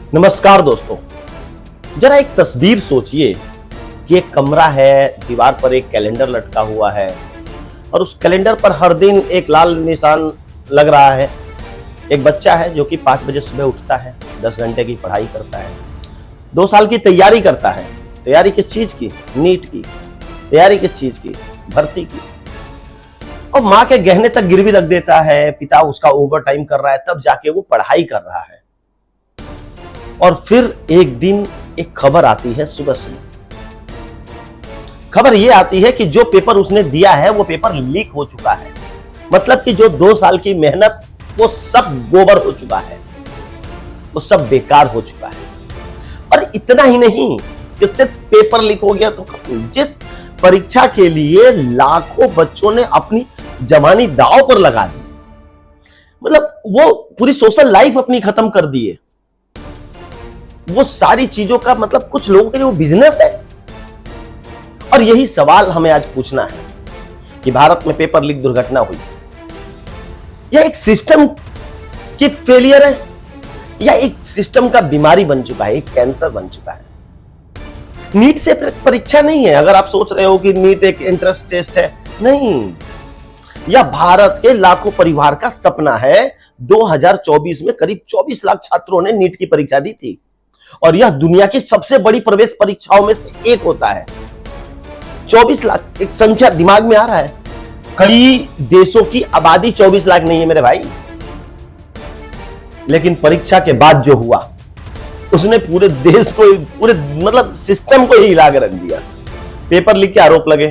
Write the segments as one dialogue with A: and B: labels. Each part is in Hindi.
A: नमस्कार दोस्तों, जरा एक तस्वीर सोचिए कि एक कमरा है, दीवार पर एक कैलेंडर लटका हुआ है और उस कैलेंडर पर हर दिन एक लाल निशान लग रहा है। एक बच्चा है जो कि 5 बजे सुबह उठता है, 10 घंटे की पढ़ाई करता है, 2 साल की तैयारी करता है। तैयारी किस चीज की? नीट की। तैयारी किस चीज की? भर्ती की। और माँ के गहने तक गिरवी रख देता है, पिता उसका ओवर टाइम कर रहा है, तब जाके वो पढ़ाई कर रहा है। और फिर एक दिन एक खबर आती है सुबह सुबह। खबर यह आती है कि जो पेपर उसने दिया है वो पेपर लीक हो चुका है। मतलब कि जो 2 साल की मेहनत वो सब गोबर हो चुका है, वो सब बेकार हो चुका है। और इतना ही नहीं कि सिर्फ पेपर लीक हो गया तो जिस परीक्षा के लिए लाखों बच्चों ने अपनी जवानी दांव पर लगा दी, मतलब वो पूरी सोशल लाइफ अपनी खत्म कर दी है, वो सारी चीजों का मतलब कुछ लोगों के लिए वो बिजनेस है। और यही सवाल हमें आज पूछना है कि भारत में पेपर लीक दुर्घटना हुई, यह एक सिस्टम की फेलियर है या एक सिस्टम का बीमारी बन चुका है, एक कैंसर बन चुका है। नीट से परीक्षा नहीं है। अगर आप सोच रहे हो कि नीट एक एंट्रेंस टेस्ट है, नहीं, यह भारत के लाखों परिवार का सपना है। 2024 में करीब 24 लाख छात्रों ने नीट की परीक्षा दी थी और यह दुनिया की सबसे बड़ी प्रवेश परीक्षाओं में से एक होता है। 24 लाख एक संख्या दिमाग में आ रहा है। कई देशों की आबादी 24 लाख नहीं है मेरे भाई। लेकिन परीक्षा के बाद जो हुआ उसने पूरे देश को, पूरे मतलब सिस्टम को ही हिला के रख दिया। पेपर लीक के आरोप लगे,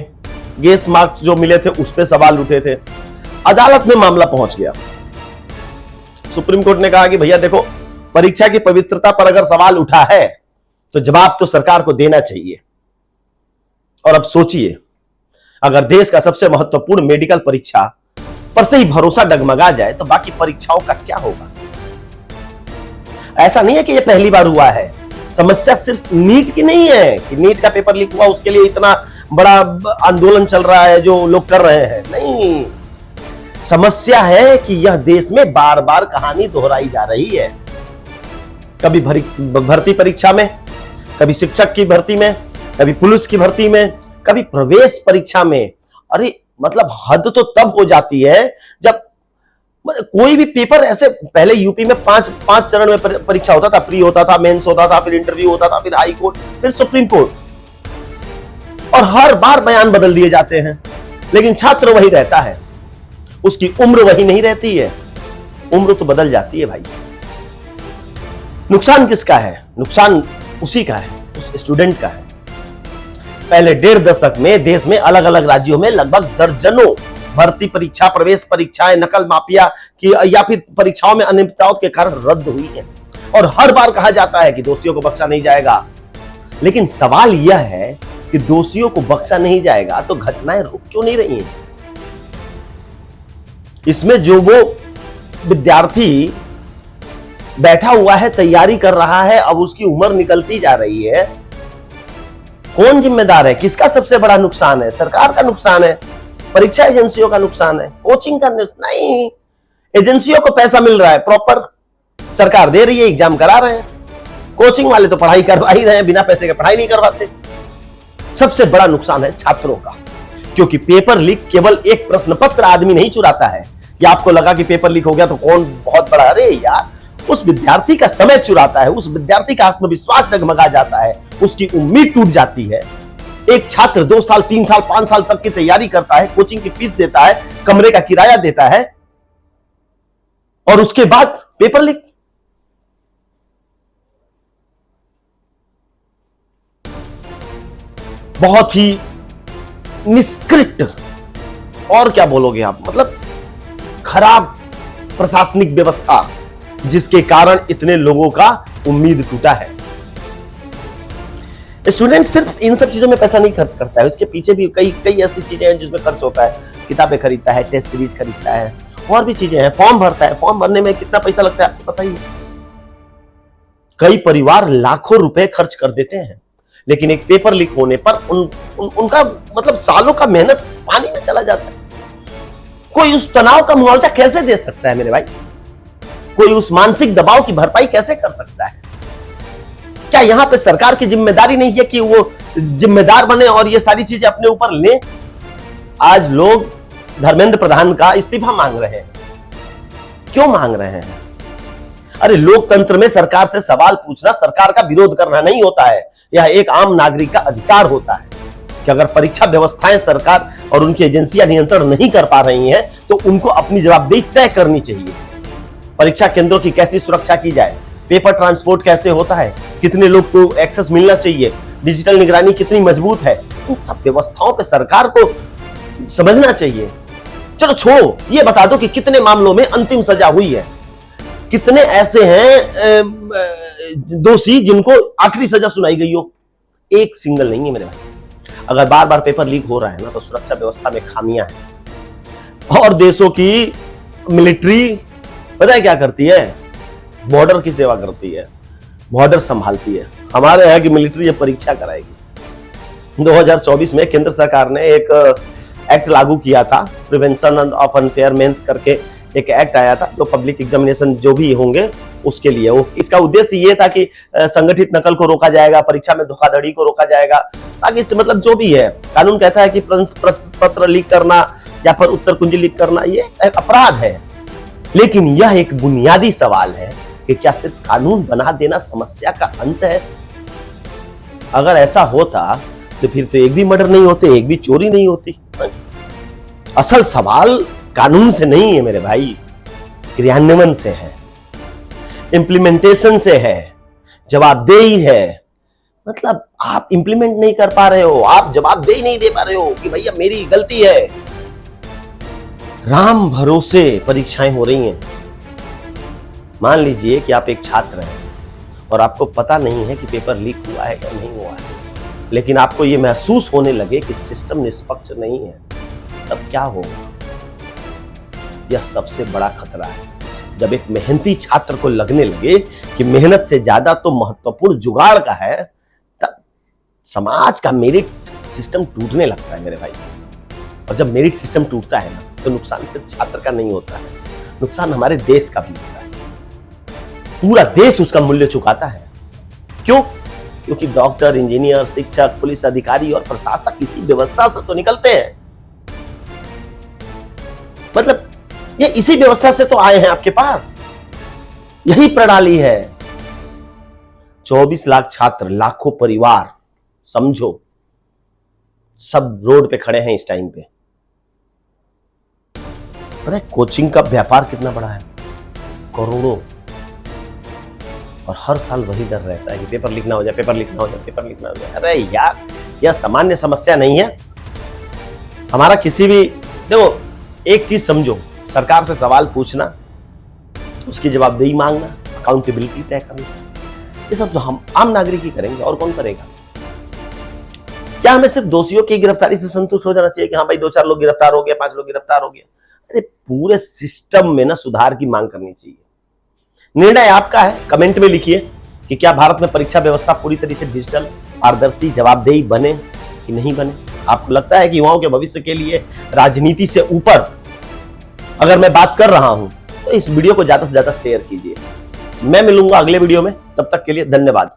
A: गेस मार्क्स जो मिले थे उस पर सवाल उठे थे, अदालत में मामला पहुंच गया। सुप्रीम कोर्ट ने कहा कि भैया देखो, परीक्षा की पवित्रता पर अगर सवाल उठा है तो जवाब तो सरकार को देना चाहिए। और अब सोचिए, अगर देश का सबसे महत्वपूर्ण मेडिकल परीक्षा पर से ही भरोसा डगमगा जाए तो बाकी परीक्षाओं का क्या होगा? ऐसा नहीं है कि यह पहली बार हुआ है। समस्या सिर्फ नीट की नहीं है कि नीट का पेपर लीक हुआ उसके लिए इतना बड़ा आंदोलन चल रहा है जो लोग कर रहे हैं, नहीं। समस्या है कि यह देश में बार बार कहानी दोहराई जा रही है। कभी भर्ती परीक्षा में, कभी शिक्षक की भर्ती में, कभी पुलिस की भर्ती में, कभी प्रवेश परीक्षा में। अरे मतलब हद तो तब हो जाती है जब कोई भी पेपर ऐसे, पहले यूपी में 5 चरण में परीक्षा होता था, प्री होता था, मेंस होता था, फिर इंटरव्यू होता था, फिर हाई कोर्ट, फिर सुप्रीम कोर्ट, और हर बार बयान बदल दिए जाते हैं। लेकिन छात्र वही रहता है, उसकी उम्र वही नहीं रहती है। उम्र तो बदल जाती है भाई। नुकसान किसका है? नुकसान उसी का है, उस स्टूडेंट का है। पहले 1.5 दशक में देश में अलग अलग राज्यों में लगभग दर्जनों भर्ती परीक्षा, प्रवेश परीक्षाएं नकल माफिया की या फिर परीक्षाओं में अनियमितताओं के कारण रद्द हुई है। और हर बार कहा जाता है कि दोषियों को बख्शा नहीं जाएगा। लेकिन सवाल यह है कि दोषियों को बख्शा नहीं जाएगा तो घटनाएं रुक क्यों नहीं रही हैं? इसमें जो वो विद्यार्थी बैठा हुआ है, तैयारी कर रहा है, अब उसकी उम्र निकलती जा रही है, कौन जिम्मेदार है? किसका सबसे बड़ा नुकसान है? सरकार का नुकसान है? परीक्षा एजेंसियों का नुकसान है? कोचिंग का नहीं। एजेंसियों को पैसा मिल रहा है, प्रॉपर सरकार दे रही है, एग्जाम करा रहे हैं। कोचिंग वाले तो पढ़ाई करवा ही रहे हैं, बिना पैसे के पढ़ाई नहीं करवाते। सबसे बड़ा नुकसान है छात्रों का, क्योंकि पेपर लीक केवल एक प्रश्न पत्र आदमी नहीं चुराता है। या आपको लगा कि पेपर लीक हो गया तो कौन बहुत बड़ा? अरे यार, उस विद्यार्थी का समय चुराता है, उस विद्यार्थी का आत्मविश्वास डगमगा जाता है, उसकी उम्मीद टूट जाती है। एक छात्र 2 साल, 3 साल, 5 साल तक की तैयारी करता है, कोचिंग की फीस देता है, कमरे का किराया देता है, और उसके बाद पेपर लीक। बहुत ही निष्कृष्ट, और क्या बोलोगे आप, मतलब खराब प्रशासनिक व्यवस्था, जिसके कारण इतने लोगों का उम्मीद टूटा है। स्टूडेंट सिर्फ इन सब चीजों में पैसा नहीं खर्च करता है, उसके पीछे भी कई ऐसी चीजें हैं जिसमें खर्च होता है। किताबें खरीदता है, टेस्ट सीरीज खरीदता है, और भी चीजें हैं, फॉर्म भरता है। फॉर्म भरने में कितना पैसा लगता है आपको पता ही है। कई परिवार लाखों रुपए खर्च कर देते हैं, लेकिन एक पेपर लीक होने पर उनका मतलब सालों का मेहनत पानी में चला जाता है। कोई उस तनाव का मुआवजा कैसे दे सकता है मेरे भाई? कोई उस मानसिक दबाव की भरपाई कैसे कर सकता है? क्या यहां पे सरकार की जिम्मेदारी नहीं है कि वो जिम्मेदार बने और ये सारी चीजें अपने ऊपर ले? आज लोग धर्मेंद्र प्रधान का इस्तीफा मांग रहे हैं। क्यों मांग रहे हैं? अरे लोकतंत्र में सरकार से सवाल पूछना सरकार का विरोध करना नहीं होता है। यह एक आम नागरिक का अधिकार होता है कि अगर परीक्षा व्यवस्थाएं सरकार और उनकी एजेंसियां नियंत्रण नहीं कर पा रही हैं तो उनको अपनी जवाबदेही तय करनी चाहिए। परीक्षा केंद्रों की कैसी सुरक्षा की जाए, पेपर ट्रांसपोर्ट कैसे होता है, कितने लोग को एक्सेस मिलना चाहिए, डिजिटल निगरानी कितनी मजबूत है, इन सब व्यवस्थाओं पर सरकार को समझना चाहिए। चलो छोड़ो, ये बता दो कि कितने मामलों में अंतिम सजा हुई है, कितने ऐसे हैं दोषी जिनको आखिरी सजा सुनाई गई हो? एक सिंगल नहीं है मेरे भाई। अगर बार बार पेपर लीक हो रहा है ना तो सुरक्षा व्यवस्था में खामियां हैं। और देशों की मिलिट्री पता है क्या करती है? बॉर्डर की सेवा करती है, बॉर्डर संभालती है। हमारे यहाँ की मिलिट्री ये परीक्षा कराएगी। 2024 में केंद्र सरकार ने एक एक्ट लागू किया था, प्रिवेंशन ऑफ अनफेयर मेंस करके एक एक्ट आया था, जो पब्लिक एग्जामिनेशन जो भी होंगे उसके लिए। वो इसका उद्देश्य ये था कि संगठित नकल को रोका जाएगा, परीक्षा में धोखाधड़ी को रोका जाएगा, ताकि मतलब जो भी है कानून कहता है कि प्रश्न पत्र लीक करना या फिर उत्तर कुंजी लीक करना ये एक अपराध है। लेकिन यह एक बुनियादी सवाल है कि क्या सिर्फ कानून बना देना समस्या का अंत है? अगर ऐसा होता तो फिर तो एक भी मर्डर नहीं होते, एक भी चोरी नहीं होती। असल सवाल कानून से नहीं है मेरे भाई, क्रियान्वयन से है, इंप्लीमेंटेशन से है, जवाबदेही है। मतलब आप इंप्लीमेंट नहीं कर पा रहे हो, आप जवाबदेही नहीं दे पा रहे हो कि भैया मेरी गलती है। राम भरोसे परीक्षाएं हो रही हैं। मान लीजिए कि आप एक छात्र हैं और आपको पता नहीं है कि पेपर लीक हुआ है या नहीं हुआ है, लेकिन आपको यह महसूस होने लगे कि सिस्टम निष्पक्ष नहीं है, तब क्या होगा? यह सबसे बड़ा खतरा है। जब एक मेहनती छात्र को लगने लगे कि मेहनत से ज्यादा तो महत्वपूर्ण जुगाड़ का है, तब समाज का मेरिट सिस्टम टूटने लगता है मेरे भाई। और जब मेरिट सिस्टम टूटता है ना तो नुकसान सिर्फ छात्र का नहीं होता है, नुकसान हमारे देश का भी होता है। पूरा देश उसका मूल्य चुकाता है। क्यों? क्योंकि डॉक्टर, इंजीनियर, शिक्षक, पुलिस अधिकारी और प्रशासक इसी व्यवस्था से तो निकलते हैं। मतलब ये इसी व्यवस्था से तो आए हैं आपके पास, यही प्रणाली है। 24 लाख छात्र, लाखों परिवार, समझो, सब रोड पे खड़े हैं इस टाइम पे। पता है कोचिंग का व्यापार कितना बड़ा है? करोड़ों। और हर साल वही डर रहता है कि पेपर लीक ना हो जाए, पेपर लीक ना हो जाए, पेपर लीक ना हो जाए। अरे यार, यह सामान्य समस्या नहीं है। हमारा किसी भी, देखो एक चीज समझो, सरकार से सवाल पूछना, उसकी जवाबदेही मांगना, अकाउंटेबिलिटी तय करना, ये सब तो हम आम नागरिक ही करेंगे, और कौन करेगा? क्या हमें सिर्फ दोषियों की गिरफ्तारी से संतुष्ट हो जाना चाहिए कि हाँ भाई 2-4 लोग गिरफ्तार हो गए, 5 लोग गिरफ्तार हो गए? अरे पूरे सिस्टम में ना सुधार की मांग करनी चाहिए। निर्णय आपका है, कमेंट में लिखिए कि क्या भारत में परीक्षा व्यवस्था पूरी तरह से डिजिटल, पारदर्शी, जवाबदेही बने कि नहीं बने। आपको लगता है कि युवाओं के भविष्य के लिए राजनीति से ऊपर अगर मैं बात कर रहा हूं तो इस वीडियो को ज्यादा से ज्यादा शेयर कीजिए। मैं मिलूंगा अगले वीडियो में, तब तक के लिए धन्यवाद।